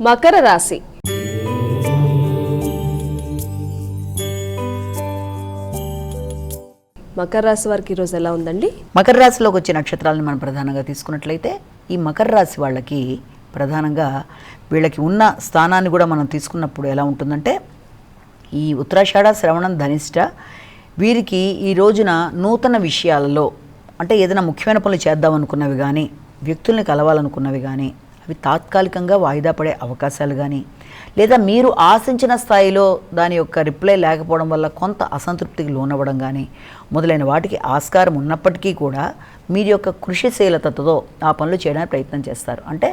మకర రాశి. మకర రాశి వారికి ఈరోజు ఎలా ఉందండి? మకర రాశిలోకి వచ్చే నక్షత్రాలను మనం ప్రధానంగా తీసుకున్నట్లయితే ఈ మకర రాశి వాళ్ళకి ప్రధానంగా వీళ్ళకి ఉన్న స్థానాన్ని కూడా మనం తీసుకున్నప్పుడు ఎలా ఉంటుందంటే ఈ ఉత్తరాషాఢ, శ్రవణం, ధనిష్ట వీరికి ఈ రోజున నూతన విషయాలలో అంటే ఏదైనా ముఖ్యమైన పనులు చేద్దాం అనుకున్నవి కానీ, వ్యక్తుల్ని కలవాలనుకున్నవి కానీ అవి తాత్కాలికంగా వాయిదా పడే అవకాశాలు కానీ, లేదా మీరు ఆశించిన స్థాయిలో దాని యొక్క రిప్లై లేకపోవడం వల్ల కొంత అసంతృప్తికి లోనవ్వడం కానీ మొదలైన వాటికి ఆస్కారం ఉన్నప్పటికీ కూడా మీరు యొక్క కృషిశీలతతో ఆ పనులు చేయడానికి ప్రయత్నం చేస్తారు. అంటే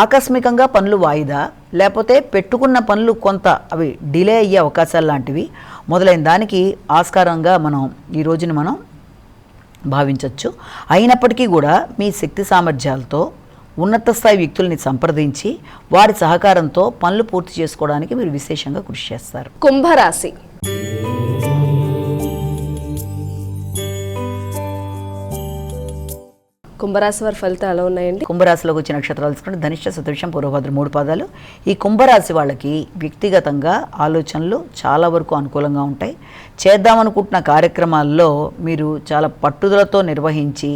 ఆకస్మికంగా పనులు వాయిదా, లేకపోతే పెట్టుకున్న పనులు కొంత అవి డిలే అయ్యే అవకాశాలు లాంటివి మొదలైన దానికి ఆస్కారంగా మనం ఈ రోజుని మనం భావించవచ్చు. అయినప్పటికీ కూడా మీ శక్తి సామర్థ్యాలతో ఉన్నత స్థాయి వ్యక్తుల్ని సంప్రదించి వారి సహకారంతో పనులు పూర్తి చేసుకోవడానికి మీరు విశేషంగా కృషి చేస్తారు. కుంభరాశి. కుంభరాశి వారి ఫలితాలు ఎలా ఉన్నాయండి? కుంభరాశిలోకి వచ్చే నక్షత్రాలు తీసుకుంటే ధనిష్ట, శతభిషం, పూర్వభద్ర 3 పాదాలు. ఈ కుంభరాశి వాళ్ళకి వ్యక్తిగతంగా ఆలోచనలు చాలా వరకు అనుకూలంగా ఉంటాయి. చేద్దామనుకుంటున్న కార్యక్రమాల్లో మీరు చాలా పట్టుదలతో నిర్వహించి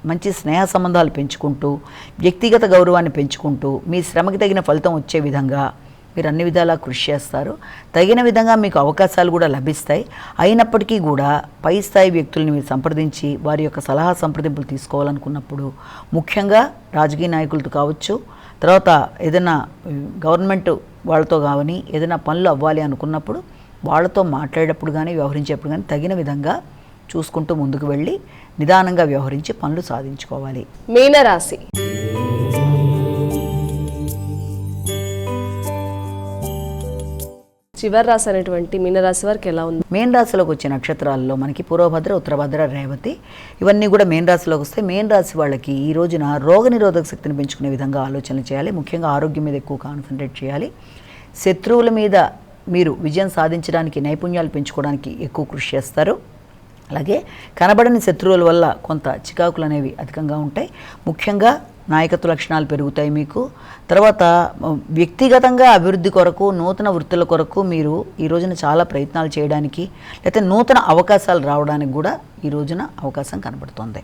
మంచి స్నేహ సంబంధాలు పెంచుకుంటూ వ్యక్తిగత గౌరవాన్ని పెంచుకుంటూ మీ శ్రమకి తగిన ఫలితం వచ్చే విధంగా మీరు అన్ని విధాలా కృషి చేస్తారు. తగిన విధంగా మీకు అవకాశాలు కూడా లభిస్తాయి. అయినప్పటికీ కూడా పై స్థాయి వ్యక్తుల్ని మీరు సంప్రదించి వారి యొక్క సలహా సంప్రదింపులు తీసుకోవాలనుకున్నప్పుడు ముఖ్యంగా రాజకీయ నాయకులతో కావచ్చు, తర్వాత ఏదైనా గవర్నమెంట్ వాళ్ళతో కానీ ఏదైనా పనులు అవ్వాలి అనుకున్నప్పుడు వాళ్ళతో మాట్లాడేటప్పుడు కానీ వ్యవహరించేప్పుడు కానీ తగిన విధంగా చూసుకుంటూ ముందుకు వెళ్ళి నిదానంగా వ్యవహరించి పనులు సాధించుకోవాలి. మీనరాశి. చివరి రాశి అనేటువంటి మీనరాశి వారికి ఎలా ఉంది? మెయిన్ రాశిలోకి వచ్చే నక్షత్రాల్లో మనకి పూర్వభద్ర, ఉత్తరభద్ర, రేవతి ఇవన్నీ కూడా మెయిన్ రాశిలోకి వస్తే మెయిన్ రాశి వాళ్ళకి ఈ రోజున రోగనిరోధక శక్తిని పెంచుకునే విధంగా ఆలోచనలు చేయాలి. ముఖ్యంగా ఆరోగ్యం మీద ఎక్కువ కాన్సన్ట్రేట్ చేయాలి. శత్రువుల మీద మీరు విజయం సాధించడానికి, నైపుణ్యాలు పెంచుకోవడానికి ఎక్కువ కృషి చేస్తారు. అలాగే కనబడని శత్రువుల వల్ల కొంత చికాకులు అనేవి అధికంగా ఉంటాయి. ముఖ్యంగా నాయకత్వ లక్షణాలు పెరుగుతాయి మీకు. తర్వాత వ్యక్తిగతంగా అభివృద్ధి కొరకు, నూతన వృత్తుల కొరకు మీరు ఈ రోజున చాలా ప్రయత్నాలు చేయడానికి, లేకపోతే నూతన అవకాశాలు రావడానికి కూడా ఈ రోజున అవకాశం కనబడుతుంది.